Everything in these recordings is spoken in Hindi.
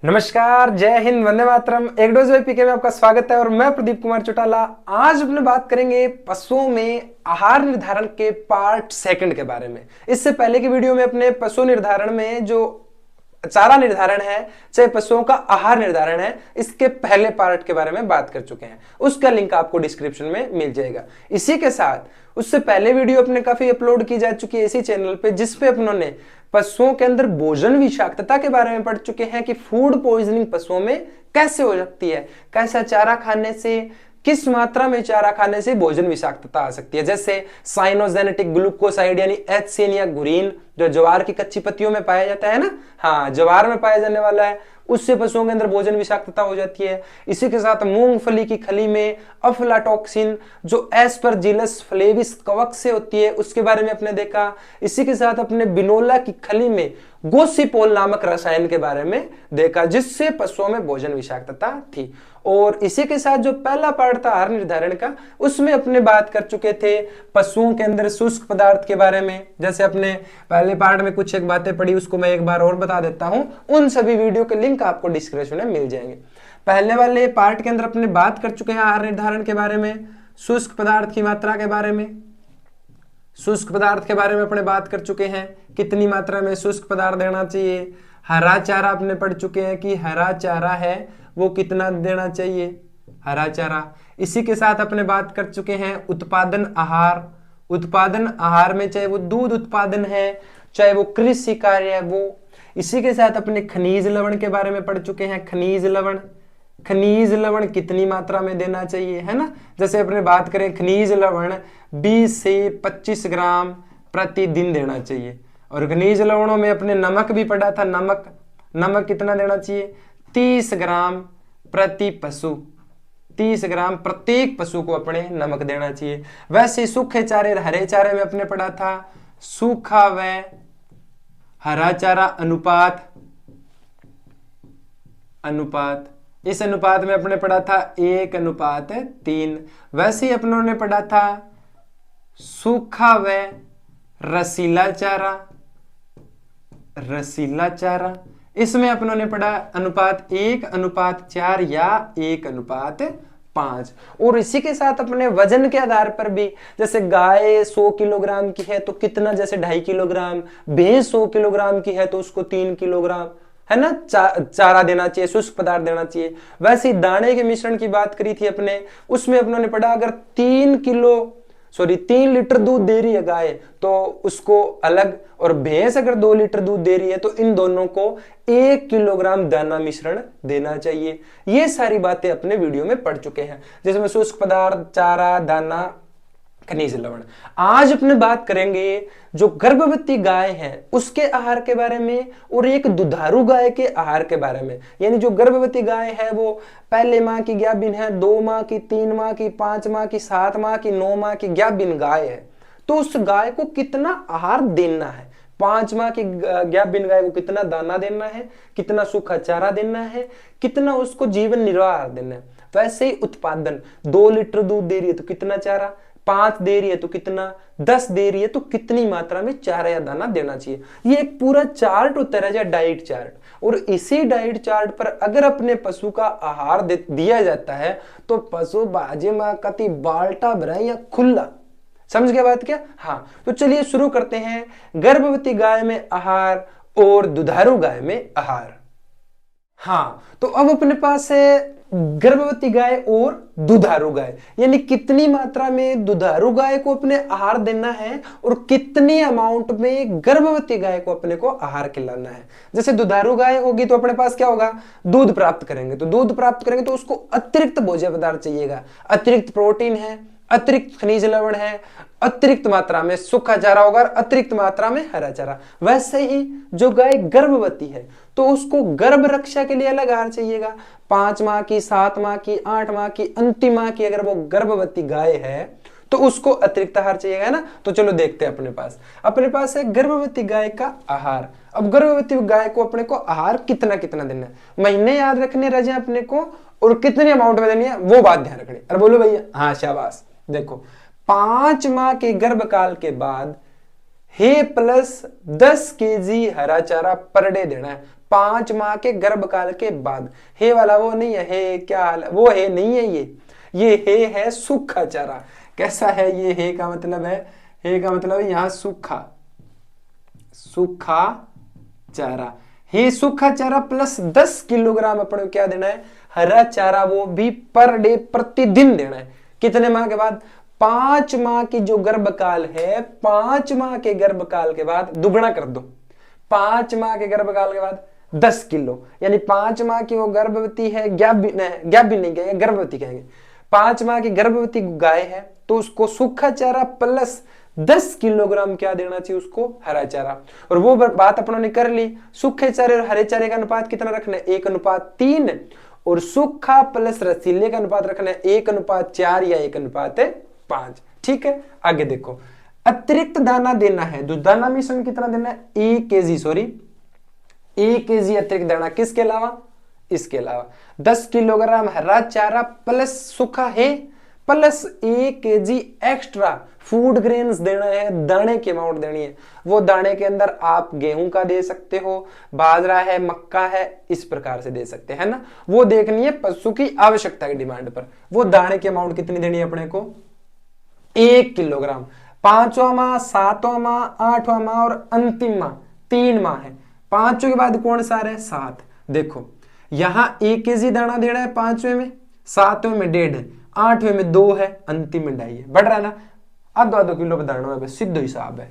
नमस्कार, जय हिंद, वंदे मातरम। एक डोज पीके में आपका स्वागत है और मैं प्रदीप कुमार चौटाला। आज अपने बात करेंगे पशुओं में आहार निर्धारण के पार्ट सेकंड के बारे में। इससे पहले की वीडियो में अपने पशु निर्धारण में जो चारा निर्धारण है, चाहे पशुओं का आहार निर्धारण है, इसके पहले पार्ट के बारे में बात कर चुके हैं। उसका लिंक आपको डिस्क्रिप्शन में मिल जाएगा। इसी के साथ उससे पहले वीडियो अपने काफी अपलोड की जा चुकी है इसी चैनल पे, जिसपे अपनों पशुओं के अंदर भोजन विषाक्तता के बारे में पढ़ चुके हैं कि फूड पॉइजनिंग पशुओं में कैसे हो सकती है, कैसा चारा खाने से, किस मात्रा में चारा खाने से भोजन विषाक्तता आ सकती है। जैसे साइनोजेनेटिक ग्लूकोसाइड यानी HCN या घुरीन, जो ज्वार की कच्ची पत्तियों में पाया जाता है ना, हाँ ज्वार में पाया जाने वाला है, उससे पशुओं के अंदर भोजन विषाक्तता हो जाती है। इसी के साथ मूंगफली की खली में अफ्लाटॉक्सिन जो एस्परजिलस फ्लेविस कवक से होती है, उसके बारे में अपने देखा। इसी के साथ अपने बिनोला की खली में गोसिपोल नामक रसायन के बारे में देखा, जिससे पशुओं में भोजन विषाक्तता थी। और इसी के साथ जो पहला पार्ट था आहार निर्धारण का, उसमें अपने बात कर चुके थे पशुओं के अंदर शुष्क पदार्थ के बारे में। जैसे अपने पहले पार्ट में कुछ एक बातें पढ़ी, उसको मैं एक बार और बता देता हूं। उन सभी वीडियो के लिंक आपको डिस्क्रिप्शन में मिल जाएंगे। पहले वाले पार्ट के अंदर अपने बात कर चुके हैं आहार निर्धारण के बारे में, शुष्क पदार्थ की मात्रा के बारे में। शुष्क पदार्थ के बारे में अपने बात कर चुके हैं, कितनी मात्रा में शुष्क पदार्थ देना चाहिए। हरा चारा अपने पढ़ चुके हैं कि हरा चारा है वो कितना देना चाहिए, हरा चारा। इसी के साथ अपने बात कर चुके हैं उत्पादन आहार। उत्पादन आहार में चाहे वो दूध उत्पादन है, चाहे वो कृषि कार्य है वो। इसी के साथ अपने खनिज लवण के बारे में पढ़ चुके हैं। खनिज लवण, खनिज लवण कितनी मात्रा में देना चाहिए, है ना। जैसे अपने बात करें खनिज लवण 20 से 25 ग्राम प्रतिदिन देना चाहिए। और खनिज लवणों में अपने नमक भी पढ़ा था। नमक कितना देना चाहिए, 30 ग्राम प्रति पशु। 30 ग्राम प्रत्येक पशु को अपने नमक देना चाहिए। वैसे सूखे चारे हरे चारे में अपने पढ़ा था सूखा व हरा चारा अनुपात। इस अनुपात में अपने पढ़ा था 1:3। वैसे ही अपनों ने पढ़ा था सूखा व रसीला चारा। इसमें अपनों ने पढ़ा अनुपात 1:4 या 1:5। और इसी के साथ अपने वजन के आधार पर भी, जैसे गाय 100 किलोग्राम की है तो कितना, जैसे 2.5 किलोग्राम, भैंस 100 किलोग्राम की है तो उसको 3 किलोग्राम, है ना, चारा देना चाहिए, शुष्क पदार्थ देना चाहिए। वैसे ही दाने के मिश्रण की बात करी थी अपने, उसमें अपनों ने पढ़ा अगर 3 लीटर दूध दे रही है गाय तो उसको अलग, और भैंस अगर 2 लीटर दूध दे रही है तो इन दोनों को 1 किलोग्राम दाना मिश्रण देना चाहिए। ये सारी बातें अपने वीडियो में पढ़ चुके हैं, जिसमें शुष्क पदार्थ, चारा, दाना, खनिज लवण। आज अपने बात करेंगे जो गर्भवती गाय है उसके आहार के बारे में, और एक दुधारू गाय के आहार के बारे में। यानी जो गर्भवती गाय है वो पहले माह की ज्ञाबिन है, 2 माह की, 3 माह की, 5 माह की, 7 माह की, 9 माह की ज्ञाबिन गाय है, तो उस गाय को कितना आहार देना है। 5 माह की ज्ञाबिन गाय को कितना दाना देना है, कितना सूखा चारा देना है, कितना उसको जीवन निर्वाह देना है। वैसे ही उत्पादन, 2 लीटर दूध दे रही है तो कितना चारा, 5 दे रही है तो कितना, 10 दे रही है तो कितनी मात्रा में चारा या दाना देना चाहिए। ये एक पूरा चार्ट होता है, डाइट चार्ट। और इसी डाइट चार्ट पर अगर अपने पशु का आहार दिया जाता है तो पशु बाजे मां कति बाल्टा भरा या खुला। समझ गया बात क्या। हाँ, तो चलिए शुरू करते हैं गर्भवती गाय में आहार और दुधारू गाय में आहार। हाँ, तो अब अपने पास है गर्भवती गाय और दुधारू गाय, यानी कितनी मात्रा में दुधारू गाय को अपने आहार देना है और कितनी अमाउंट में गर्भवती गाय को अपने को आहार खिलाना है। जैसे दुधारू गाय होगी तो अपने पास क्या होगा, दूध प्राप्त करेंगे, तो उसको अतिरिक्त भोज्य पदार्थ चाहिएगा। अतिरिक्त प्रोटीन है, अतिरिक्त खनिज लवण है, अतिरिक्त मात्रा में सूखा चारा होगा और अतिरिक्त मात्रा में हरा चारा। वैसे ही जो गाय गर्भवती है तो उसको गर्भ रक्षा के लिए अलग आहार चाहिएगा। 5 माह की, 7 माह की, 8 माह की, अंतिम माह की अगर वो गर्भवती गाय है तो उसको अतिरिक्त आहार चाहिएगा, है ना। तो चलो देखते हैं अपने पास है गर्भवती गाय का आहार। अब गर्भवती गाय को अपने को आहार कितना कितना देना है, महीने याद रखने रह जाए अपने को, और कितनी अमाउंट में देनी है वो बात ध्यान रखनी। अरे बोलो भैया, हाँ शाबाश। देखो 5 माह के गर्भकाल के बाद हे प्लस 10 केजी हरा चारा पर डे देना है। 5 माह के गर्भकाल के बाद। हे वाला वो नहीं है, हे क्या हाल है, वो हे नहीं है, ये हे है सूखा चारा। कैसा है ये? हे का मतलब है, हे का मतलब है यहां सूखा, सूखा चारा। हे सूखा चारा प्लस 10 किलोग्राम अपन को क्या देना है? हरा चारा, वो भी पर डे, प्रतिदिन देना है। कितने माह के बाद? 5 माह की जो गर्भकाल है, 5 माह के गर्भकाल के बाद दुगना कर दो। 5 माह के गर्भकाल के बाद 10 किलो, यानी 5 माह की वो गर्भवती है, गैप भी नहीं कहेंगे, गर्भवती कहेंगे। 5 माह की गर्भवती गाय है तो उसको सूखा चारा प्लस 10 किलोग्राम क्या देना चाहिए उसको? हरा चारा। और वो बात अपनों ने कर ली। सूखे चारे और हरे चारे का अनुपात कितना रखना है? 1:3। और सूखा प्लस रसीले का अनुपात रखना है 1:4 या 1:5। ठीक है, आगे देखो। अतिरिक्त दाना देना है, तो दाना मिश्रण कितना देना है? 1 केजी अतिरिक्त दाना। किसके अलावा? इसके अलावा 10 किलोग्राम हरा चारा प्लस सूखा है plus 1 KG extra food grains देना है, दाने की अमाउंट देनी है। वो दाने के अंदर आप गेहूं का दे सकते हो, बाजरा है, मक्का है, इस प्रकार से दे सकते हैं ना। वो देखनी है पशु की आवश्यकता की डिमांड पर। वो दाने की अमाउंट कितनी देनी है अपने को? 1 किलोग्राम। 5वां माह, 7वां माह, 8वां माह और अंतिम माह, 3 माह है। 5 के बाद कौन सा है? 7। देखो यहां 1 केजी दाना देना है 5वें में, 7वें में 1.5 है, 8वें में 2 है, अंतिम में 2.5 है। बढ़ रहा है ना? आधो किलो बताना है, सीधो हिसाब है।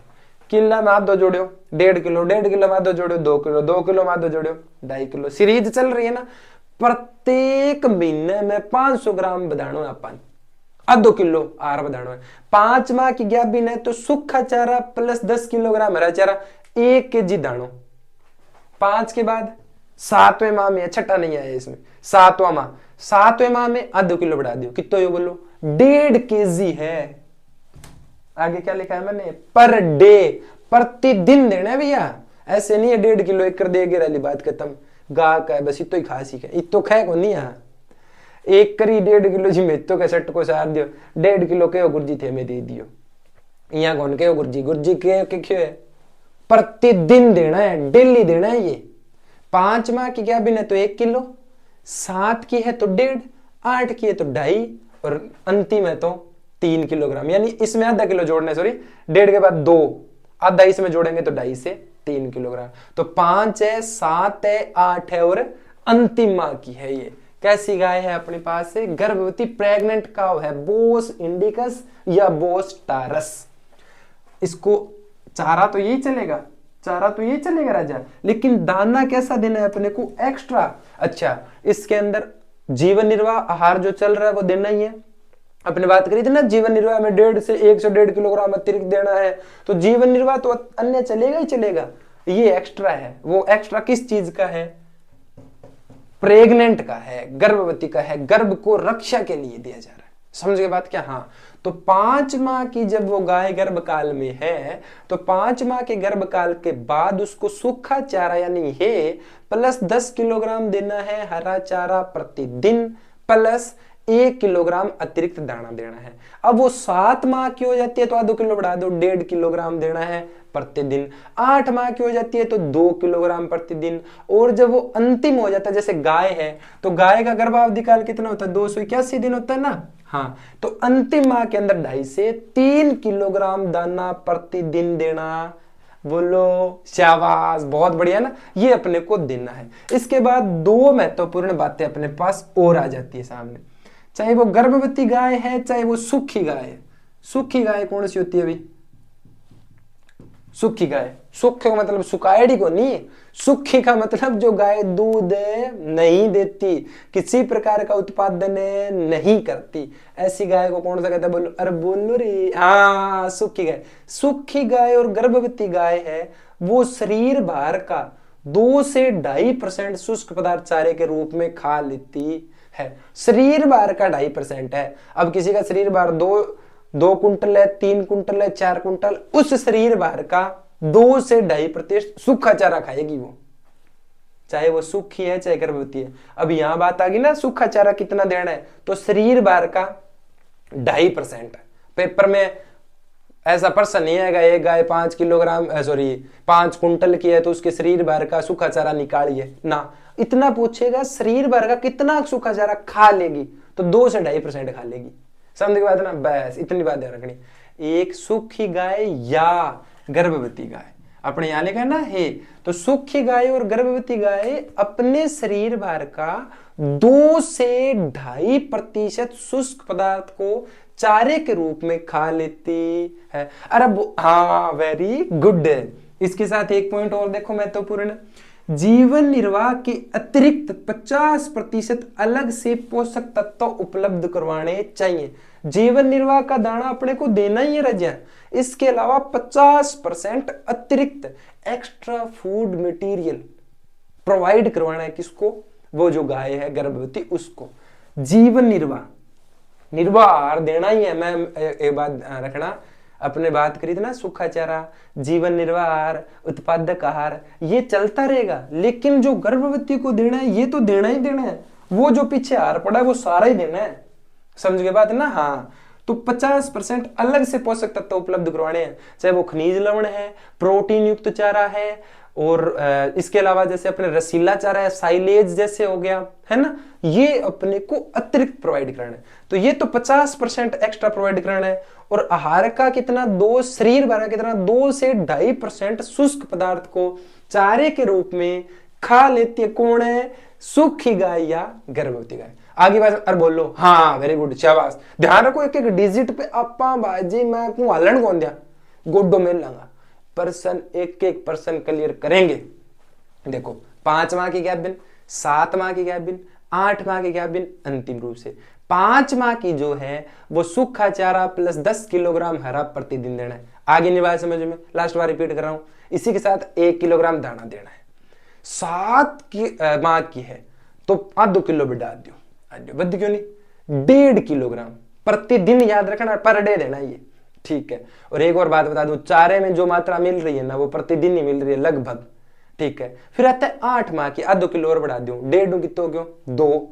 किला में आधो जोड़ो 1.5 किलो, 1.5 किलो में आधो जोड़ो 2 किलो, 2 किलो में आधो जोड़ो 2.5 किलो। सीरीज चल रही है ना। प्रत्येक महीने में 500 ग्राम बदानो अपन, आधो किलो आहार बदानो है। 5 माह की गाभिन है तो सूखा चारा प्लस 10 किलोग्राम हरा चारा, 1 केजी दानो। 5 के बाद 7वें माह में, छठा नहीं आया इसमें, 7वां माह, 7वें माह में आधो किलो बढ़ा दियो। कितना ये बोलो? 1.5 केजी है। आगे क्या लिखा है मैंने? पर डे, प्रतिदिन देना है भैया। ऐसे नहीं है 1.5 किलो एक कर देगे वाली बात खत्म। गा का है बस, इतो ही खासी है, इतो खे को नहीं यहाँ एक करी 1.5 किलो जी में तो सट को सार दियो। 1.5 किलो के गुरजी थे में दे दियो। यहाँ कौन के गुरजी, गुरजी के क्यों है? प्रतिदिन देना है, डेली देना है ये। 5 माह की क्या बिना तो 1 किलो, 7 की है तो 1.5, 8 की है तो 2.5 और अंतिम है तो 3 किलोग्राम। यानी इसमें आधा किलो जोड़ना है, सॉरी 1.5 के बाद 2, आधा इसमें जोड़ेंगे तो 2.5 से 3 किलोग्राम। तो 5 है, 7 है, 8 है और अंतिम माह की है ये। कैसी गाय है अपने पास से? गर्भवती प्रेग्नेंट काउ है, बोस इंडिकस या बोस टारस। इसको चारा तो यही चलेगा, चारा तो यही चलेगा राजा, लेकिन दाना कैसा देना है अपने को? एक्स्ट्रा। अच्छा, इसके अंदर जीवन निर्वाह आहार जो चल रहा है वो देना ही है। अपने बात करी थी ना, जीवन निर्वाह में 1.5 से 1.5 किलोग्राम अतिरिक्त देना है। तो जीवन निर्वाह तो अन्य चलेगा ही चलेगा, ये एक्स्ट्रा है। वो एक्स्ट्रा किस चीज का है? प्रेग्नेंट का है, गर्भवती का है, गर्भ को रक्षा के लिए दिया जा रहा है। समझ गए बात क्या? हाँ, तो 5 माह की जब वो गाय गर्भकाल में है तो 5 माह के गर्भकाल के बाद उसको सूखा चारा यानी हे प्लस 10 किलोग्राम देना है हरा चारा प्रतिदिन प्लस 1 किलोग्राम अतिरिक्त दाना देना है। अब वो 7 माह की हो जाती है तो आधो किलो बढ़ा दो, 1.5 किलोग्राम देना है प्रतिदिन। 8 माह की हो जाती है तो 2 किलोग्राम प्रतिदिन। और जब वो अंतिम हो जाता है, जैसे गाय है तो गाय का गर्भावधि काल कितना होता है? 281 दिन होता है ना। हाँ, तो अंतिम माह के अंदर 2.5 से 3 किलोग्राम दाना प्रतिदिन देना। बोलो शाबाश, बहुत बढ़िया ना। ये अपने को देना है। इसके बाद 2 महत्वपूर्ण बातें अपने पास और आ जाती है सामने। चाहे वो गर्भवती गाय है चाहे वो सूखी गाय है। सूखी गाय कौन सी होती है अभी? सूखी गाय, सूखे का मतलब सुखाएड़ी को नहीं, सूखी का मतलब जो गाय दूध नहीं देती, किसी प्रकार का उत्पादन नहीं करती, ऐसी गाय को कौन सा कहता है? बोलो, अरे बोलो रे। हाँ, सूखी गाय। सूखी गाय और गर्भवती गाय है वो शरीर भार का 2 से 2.5% शुष्क पदार्थ चारे के रूप में खा लेती है। शरीर भार का 2.5% है। अब किसी का शरीर भार 2 कुंटल है, 3 कुंटल है, 4 कुंटल, उस शरीर भार का 2 से 2.5% सूखा चारा खाएगी वो, चाहे वो सूखी है चाहे गर्भवती है। अब यहां बात आ गई ना, सूखा चारा कितना देना है? तो शरीर भार का 2.5% है। पेपर में ऐसा प्रश्न नहीं है एक गाय 5 किलोग्राम 5 कुंटल की है तो उसके शरीर भर का सूखा चारा निकालिए ना। इतना पूछेगा शरीर भर का कितना सूखा चारा खा लेगी, तो 2 से 2.5% खा लेगी। समझ के बात ना, बस इतनी बात ध्यान रखनी। एक सूखी गाय या गर्भवती गाय, अपने यहाँ लिखा है ना है, तो सूखी गाय और गर्भवती गाय अपने शरीर भर का 2 से 2.5% शुष्क पदार्थ को चारे के रूप में खा लेती है। अरे हाँ, वेरी गुड। इसके साथ एक पॉइंट और देखो महत्वपूर्ण, जीवन निर्वाह के अतिरिक्त 50% अलग से पोषक तत्व उपलब्ध करवाने चाहिए। जीवन निर्वाह का दाना अपने को देना ही है रजा, इसके अलावा 50% अतिरिक्त एक्स्ट्रा फूड मटेरियल प्रोवाइड करवाना है। किसको? वो जो गाय है गर्भवती, उसको जीवन निर्वाह देना ही है। मैं एक बात रखना, अपने बात करी थी ना, सूखा चारा, जीवन निर्वाह, उत्पादक आहार, ये चलता रहेगा, लेकिन जो गर्भवती को देना है ये तो देना ही देना है। वो जो पीछे आहार पड़ा है वो सारा ही देना है। समझ गए बात ना? हाँ, तो 50% अलग से पोषक तत्व उपलब्ध करवाने हैं, चाहे वो खनिज लवण है, प्रोटीन युक्त चारा है, और इसके अलावा जैसे अपने रसीला चारा है, साइलेज जैसे हो गया है ना, ये अपने को अतिरिक्त प्रोवाइड करना है। तो ये तो 50% एक्स्ट्रा प्रोवाइड करना है। और आहार का कितना? 2, शरीर भर का कितना? 2 से 2.5% शुष्क पदार्थ को चारे के रूप में खा लेती है। कौन है? सूखी गाय या गर्भवती गाय। आगे बात अरे बोलो। हाँ, वेरी गुड, शाबाश। ध्यान रखो, एक एक डिजिट पे आपा बाजी मैं को हलन कौन दिया गोडो में लांगा पर्सन, एक पर्सन क्लियर करेंगे। देखो, 5 माह की गैप, 7 माह की गैप, 8 माह की गैप, अंतिम रूप से 5 माह की जो है वो सूखा चारा प्लस 10 किलोग्राम हरा प्रतिदिन देना है। आगे नहीं बात समझ में? लास्ट बार रिपीट कर रहा हूं, इसी के साथ 1 किलोग्राम दाना देना है। 7 माह की है तो आधो किलो बढ़ा दो, बद क्यों नहीं, 1.5 किलोग्राम प्रतिदिन, याद रखना, पर डे देना ये, ठीक है। और एक और बात बता दूं, चारे में जो मात्रा मिल रही है ना वो प्रतिदिन ही मिल रही है लगभग, ठीक है। फिर आता है 8 माह की, आधो किलो और बढ़ा दूं, 1.5 कितो क्यों 2।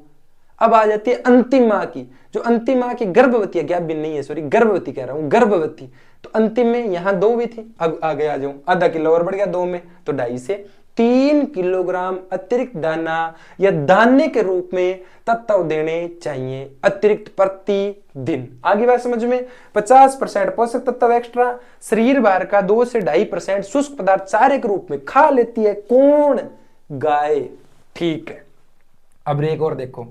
अब आ जाती है अंतिम माह की, जो अंतिम माह की गर्भवती है, गैप भी नहीं है, सॉरी गर्भवती कह रहा हूं, गर्भवती। तो अंतिम में यहां 2 भी थी, अब आगे आ जाऊं, आधा किलो और बढ़ गया 2 में, तो 2.5 से 3 किलोग्राम अतिरिक्त दाना या दाने के रूप में तत्व देने चाहिए अतिरिक्त प्रतिदिन। आगे बात समझ में? 50% पोषक तत्व एक्स्ट्रा, शरीर भार का 2 से 2.5% शुष्क पदार्थ चारे के रूप में खा लेती है। कौन? गाय, ठीक है। अब एक और देखो,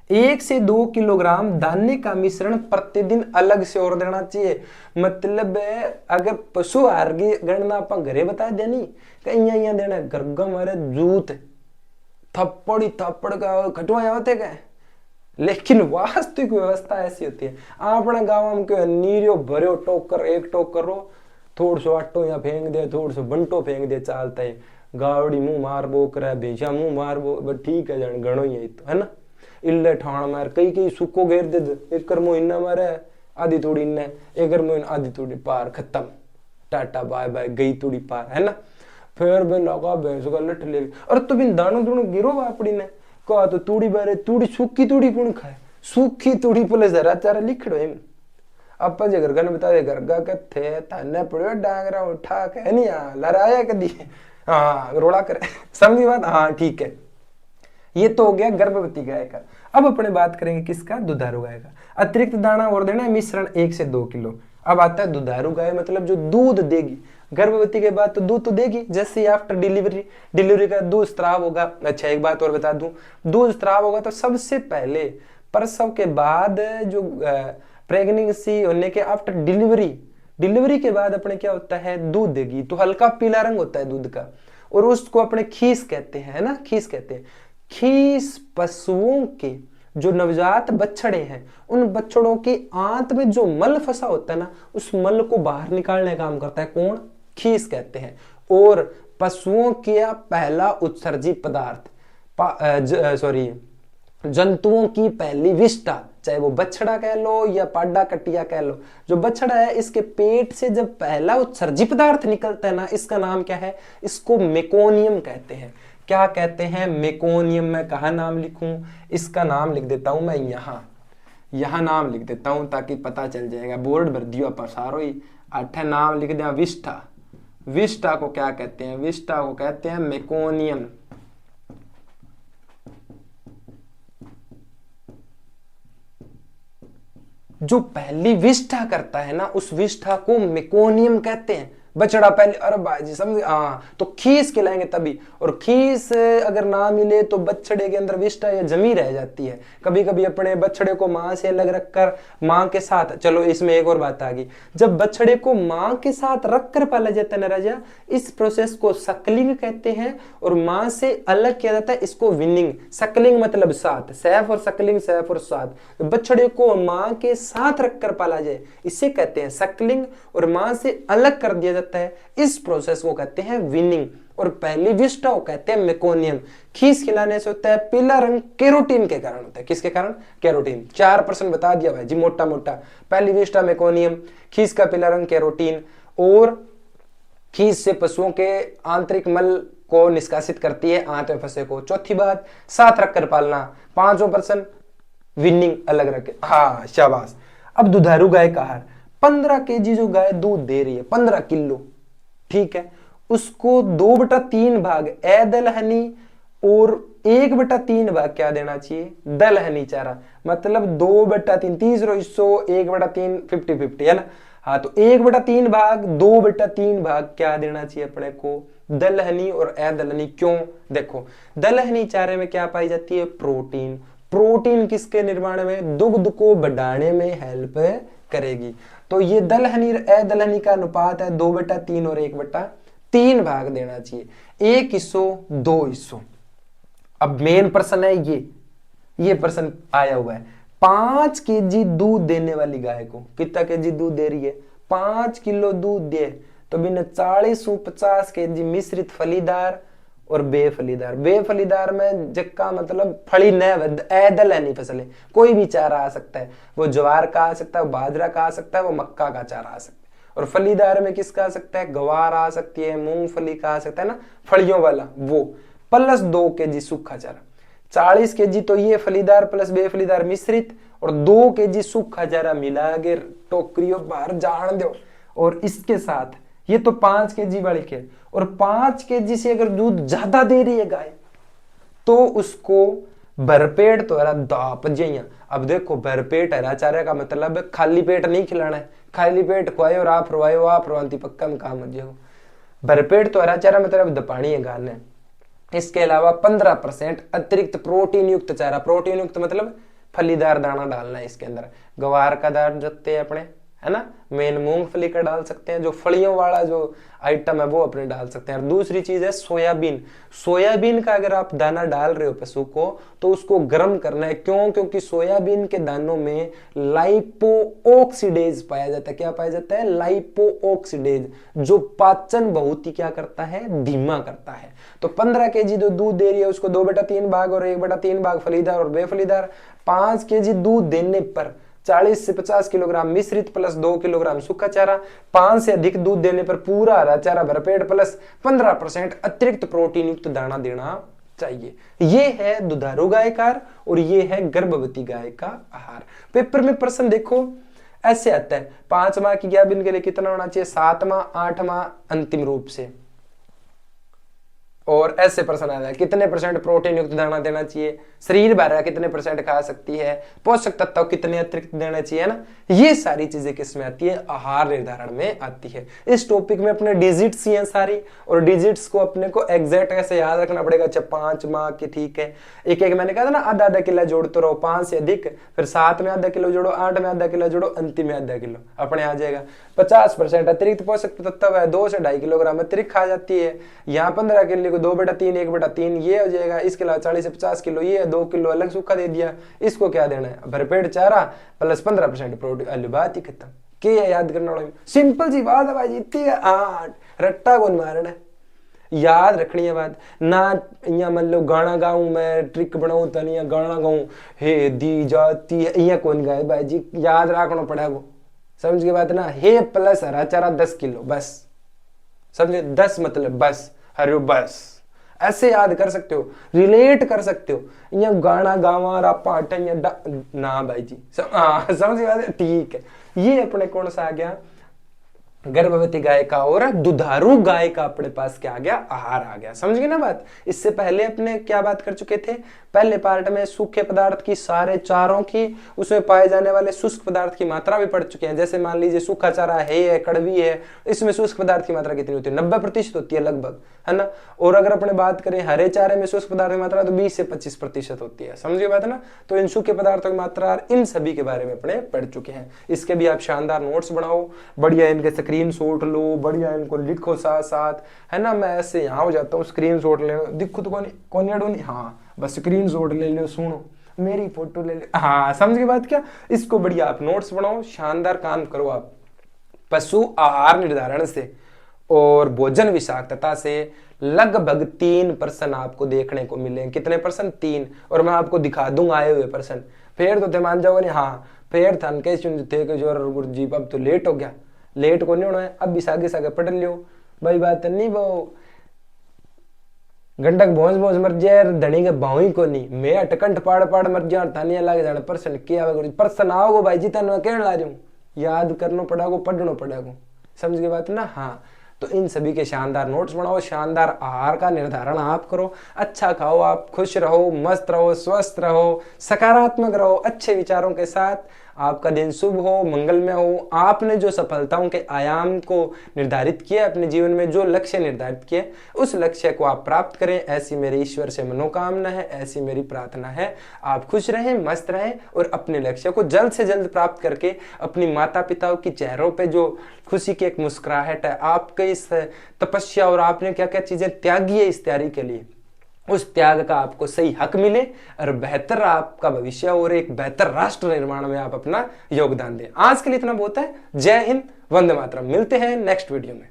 1 से 2 किलोग्राम दाने का मिश्रण प्रतिदिन अलग से और देना चाहिए। मतलब अगर पशु आहार की गणना आप घरे बता देनी, कहीं देना गर्गा मारे जूत थप्पड़ का खटवाया होते क्या, लेकिन वास्तविक व्यवस्था ऐसी होती है। अपने गांव में नीरियो भरो टोकर, एक टोकर रो, थोड़ सो आटो या फेंक दे, थोड़ सो बंटो फेंक दे, चालता है। गावड़ी मुंह मार बो करे, भेजा मुंह मार बो, ठीक है, जान गणो ही तो है ना। इल्ले ठाण मार, कई सुको घेर दे, एक कर्मो इन्ना मारे, आधी तोड़ी इन्ने, एक कर्मो आधी तोड़ी पार, खत्म, टाटा बाय बाय, गई तोड़ी पार, है ना। फिर बे लगा भैंस का लठ ले, और तो बिन दाणो दूणो गिरो बापड़ी ने कहा, तो तूड़ी बारे तूड़ी सूखी तूड़ी कौन खाए, सूखी तूड़ी पुलिस जरा चारा लिखड़ो एम। अब जे घर ने बता दे, घर कथे थाने पड़ो डांगरा उठा के नहीं लड़ाया कदी, हाँ रोड़ा करे, समझी बात? हाँ, ठीक है। ये तो हो गया गर्भवती गाय का। अब अपने बात करेंगे किसका? दुधारू गाय का। अतिरिक्त दाना और देना है मिश्रण 1 से 2 किलो। अब आता है दुधारू गाय, मतलब जो दूध देगी गर्भवती के बाद, तो दूध तो देगी जैसे आफ्टर डिलीवरी का दूध स्त्राव होगा। अच्छा, एक बात और बता दूं, दूध स्त्राव होगा तो सबसे पहले प्रसव के बाद, जो प्रेगनेंसी होने के आफ्टर डिलीवरी के बाद अपने क्या होता है, दूध देगी, तो हल्का पीला रंग होता है दूध का, और उसको अपने खीस कहते हैं ना, खीस कहते हैं। खीस पशुओं के जो नवजात बछड़े हैं, उन बछड़ों की आंत में जो मल फंसा होता है ना, उस मल को बाहर निकालने का काम करता है। कौन? खीस कहते हैं। और पशुओं का पहला उत्सर्जी पदार्थ, जंतुओं की पहली विष्ठा, चाहे वो बछड़ा कह लो या पाडा कटिया कह लो, जो बछड़ा है इसके पेट से जब पहला उत्सर्जी पदार्थ निकलता है ना, इसका नाम क्या है? इसको मेकोनियम कहते हैं। क्या कहते हैं? मेकोनियम। मैं कहा नाम लिखूं? इसका नाम लिख देता हूं मैं यहाँ नाम लिख देता हूं, ताकि पता चल जाएगा। बोर्ड भर दियो आप सारो ही, अठ नाम लिख दिया विष्ठा। विष्ठा को क्या कहते हैं? विष्ठा को कहते हैं मेकोनियम। जो पहली विष्ठा करता है ना, उस विष्ठा को मेकोनियम कहते हैं। बछड़ा पहले, अरे भाई जी समझ, हाँ तो खीस खिलाएंगे तभी। और खीस अगर ना मिले तो बछड़े के अंदर विष्ठा या जमी रह जाती है। कभी कभी अपने बछड़े को मां से अलग रखकर मां के साथ, चलो इसमें एक और बात आ गई, जब बछड़े को मां के साथ रखकर पाला जाता है ना राजा, इस प्रोसेस को सकलिंग कहते हैं। और मां से अलग किया जाता है इसको विनिंग। सकलिंग मतलब साथ, सैफ और सकलिंग, सैफ और साथ। बछड़े को मां के साथ रखकर पाला जाए इसे कहते हैं सकलिंग, और मां से अलग कर दिया जाता है इस प्रोसेस को कहते हैं विनिंग। और पहली विष्ठा को कहते हैं मेकोनियम। खीस खिलाने से होता है पीला रंग, केरोटीन के कारण होता है। किसके कारण? केरोटीन। 4% बता दिया भाई जी मोटा मोटा। पहली विष्ठा मेकोनियम, खीस का पीला रंग केरोटीन, और खीस से पशुओं के आंतरिक मल को निष्कासित करती है आंत में फंसे को। चौथी बात, साथ रखकर पालना। 5% विनिंग अलग रखे। हाँ शाबाश। अब दुधारू गाय का आहार, 15 केजी जो गाय दूध दे रही है, 15 किलो, ठीक है, उसको 2/3 भाग ए दलहनी और 1/3 भाग क्या देना चाहिए? दलहनी चारा। मतलब 2/3, 30 हिस्सों 1/3, 50-50 है ना। हाँ तो 1/3 भाग, 2/3 भाग क्या देना चाहिए अपने को? दलहनी और ए दलहनी। क्यों? देखो दलहनी चारे में क्या पाई जाती है? प्रोटीन। प्रोटीन किसके निर्माण में? दुग्ध को बढ़ाने में हेल्प करेगी। तो ये दलहनी ए दलहनी का अनुपात है 2/3 और 1/3 भाग देना चाहिए। 1 हिस्सों 2 हिस्सों। अब मेन प्रश्न है ये प्रश्न आया हुआ है, 5 केजी दूध देने वाली गाय को कितना केजी दूध दे रही है? 5 किलो दूध दे तो बिना 40-50 केजी मिश्रित फलीदार और बेफलीदार। बेफलीदार में जक्का मतलब फली न ए दलहनी फसल है, कोई भी चारा आ सकता है। वो ज्वार का आ सकता है, वो बाजरा का आ सकता है, वो मक्का का चारा आ सकता है। और फलीदार में किसका आ सकता है? गवार आ सकती है, मूंगफली का आ सकता है ना, फलियों वाला वो। प्लस 2 केजी सूखा चारा। 40 केजी तो ये फलीदार प्लस बेफलीदार मिश्रित, और 2 केजी सूखा चारा मिला के टोकरियों बाहर जान दो। और इसके साथ ये तो 5 केजी वाली के, और 5 केजी से अगर दूध ज्यादा दे रही है गाय तो उसको भरपेट तो हरा दाप जइया। अब देखो भरपेट हरा चारे का मतलब खाली पेट नहीं खिलाना है। खाली पेट खुआयो और आप रवायो, आप रवांती पक्का में काम हो जाएगा। भरपेट तो हरा चारा मतलब दपानी है गाल ने। इसके अलावा 15% अतिरिक्त प्रोटीन युक्त चारा। प्रोटीन युक्त मतलब फलीदार दाना डालना है इसके अंदर। गवार का दाना रखते हैं अपने, है ना, मेन मूंगफली का डाल सकते हैं, जो फलियों वाला जो आइटम है वो अपने डाल सकते हैं। और दूसरी चीज है सोयाबीन। सोयाबीन का अगर आप दाना डाल रहे हो पशु को तो उसको गर्म करना है। क्यों? क्योंकि सोयाबीन के दानों में लाइपो ऑक्सीडेज पाया जाता है। क्या पाया जाता है? लाइपो ऑक्सीडेज, जो पाचन बहुत ही क्या करता है? धीमा करता है। तो 15 केजी जो दूध दे रही है उसको 2/3 भाग और 1/3 भाग फलीदार और बेफलीदार। 5 केजी दूध देने पर 40 से 50 किलोग्राम मिश्रित प्लस 2 किलोग्राम सूखा चारा। 5 से अधिक दूध देने पर पूरा हरा चारा भरपेट प्लस 15% अतिरिक्त प्रोटीन युक्त दाना देना चाहिए। ये है दुधारू गाय का आहार और ये है गर्भवती गाय का आहार। पेपर में प्रश्न देखो ऐसे आता है, 5 माह की गाभिन के लिए कितना होना चाहिए? 7 माह, 8 माह अंतिम रूप से। और ऐसे प्रश्न आ जाए, कितने % प्रोटीन युक्त दाना देना चाहिए? शरीर भरा कितने % खा सकती है? पोषक तत्व कितने अतिरिक्त देना चाहिए ना। ये सारी चीजें किसमें आती है? आहार निर्धारण में आती है। इस टॉपिक में अपने डिजिट्स ही हैं सारी, और डिजिट्स को अपने को एग्जैक्ट ऐसे याद रखना पड़ेगा। अच्छा 5 माह की, ठीक है, एक मैंने कहा था ना आधा किलो जोड़ते रहो, 5 से अधिक, फिर 7 में आधा किलो जोड़ो, 8 में आधा किलो जोड़ो, अंतिम में आधा किलो अपने आ जाएगा। 50% अतिरिक्त पोषक तत्व है, 2 से 2.5 किलोग्राम अतिरिक्त खा जाती है। यहाँ 15 किलो को 2/3, 1/3 ये हो जाएगा। इसके अलावा 40 से 50 किलो ये है, 2 किलो अलग सूखा दे दिया। इसको क्या देना है? भरपेट चारा प्लस 15% प्रोटीन। बात ही खत्म। क्या याद करना वाला? सिंपल सी बात है भाई, इतनी है। 8 रट्टा कौन मारना है, याद रखनी है बात ना। इं मतलब गाना गाऊं मैं, ट्रिक बनाऊं तो नहीं गाना गाऊं हे दी जाती है, इं कौन गाए भाई जी, याद रखना पड़ेगा। समझ के बात ना। हे प्लस हरा चारा 10 किलो बस, समझे? 10 मतलब बस, हरे बस, ऐसे याद कर सकते हो, रिलेट कर सकते हो। ये गाना गावा रापा ना भाई जी, समझ गए? ठीक है, ये अपने कौन सा आ गया? गर्भवती गाय का और दुधारू गाय का अपने पास क्या आ गया, आहार आ गया। समझ गए ना बात। इससे पहले अपने क्या बात कर चुके थे, पहले पार्ट में सूखे पदार्थ की, सारे चारों की, उसमें पाए जाने वाले शुष्क पदार्थ की मात्रा भी पढ़ चुके हैं। जैसे मान लीजिए सूखा चारा है, कड़वी है, इसमें शुष्क पदार्थ की मात्रा कितनी होती है, 90% होती है लगभग, है ना। और अगर अपने बात करें हरे चारे में शुष्क पदार्थ की मात्रा तो 20 से 25% होती है। समझिए बात है ना। तो इन सूखे पदार्थों की मात्रा, इन सभी के बारे में अपने पढ़ चुके हैं। इसके भी आप शानदार नोट्स बनाओ, बढ़िया इनके स्क्रीनशॉट लो, बढ़िया इनको लिखो साथ साथ, है ना। मैं ऐसे यहाँ हो जाता हूँ, स्क्रीनशॉट ले दिखो तो कौन नहीं, हाँ बस स्क्रीनशॉट ले लो, सुनो मेरी फोटो ले लो, हाँ समझ के बात क्या। इसको बढ़िया आप नोट्स बनाओ, शानदार काम करो आप। पशु आहार निर्धारण से और भोजन विषाक्तता से लगभग 3 प्रश्न आपको देखने को मिले। कितने प्रश्न, 3। और मैं आपको दिखा दूंगा आए हुए प्रश्न। फिर तो मान जाओगे नहीं, हाँ फिर थन के थे कि जोर गुरुजी अब तो लेट हो गया, लेट को नहीं होना है, अब भी सागे सागे पढ़ लियो भाई। बात नहीं वो गंडक भोज भोज मर जाए, धनी के भाई को नहीं, मैं अटकंठ पाड़ पाड़ मर जाए, थानिया लागे जाने प्रश्न क्या प्रश्न आओगे भाई जी, तन मैं कहने ला रही हूँ, याद करना पड़ेगा, पढ़ना पड़ेगा। समझ के बात ना। हाँ तो इन सभी के शानदार नोट्स बनाओ, शानदार आहार का निर्धारण आप करो, अच्छा खाओ, आप खुश रहो, मस्त रहो, स्वस्थ रहो, सकारात्मक रहो, अच्छे विचारों के साथ। आपका दिन शुभ हो, मंगलमय हो। आपने जो सफलताओं के आयाम को निर्धारित किया अपने जीवन में, जो लक्ष्य निर्धारित किए, उस लक्ष्य को आप प्राप्त करें, ऐसी मेरी ईश्वर से मनोकामना है, ऐसी मेरी प्रार्थना है। आप खुश रहें, मस्त रहें और अपने लक्ष्य को जल्द से जल्द प्राप्त करके अपनी माता पिताओं की चेहरों पे जो खुशी की एक मुस्कुराहट है, आपके इस तपस्या और आपने क्या क्या चीजें त्यागी है इस तैयारी के लिए, उस त्याग का आपको सही हक मिले और बेहतर आपका भविष्य और एक बेहतर राष्ट्र निर्माण में आप अपना योगदान दें। आज के लिए इतना बहुत है। जय हिंद, वंदे मातरम। मिलते हैं नेक्स्ट वीडियो में।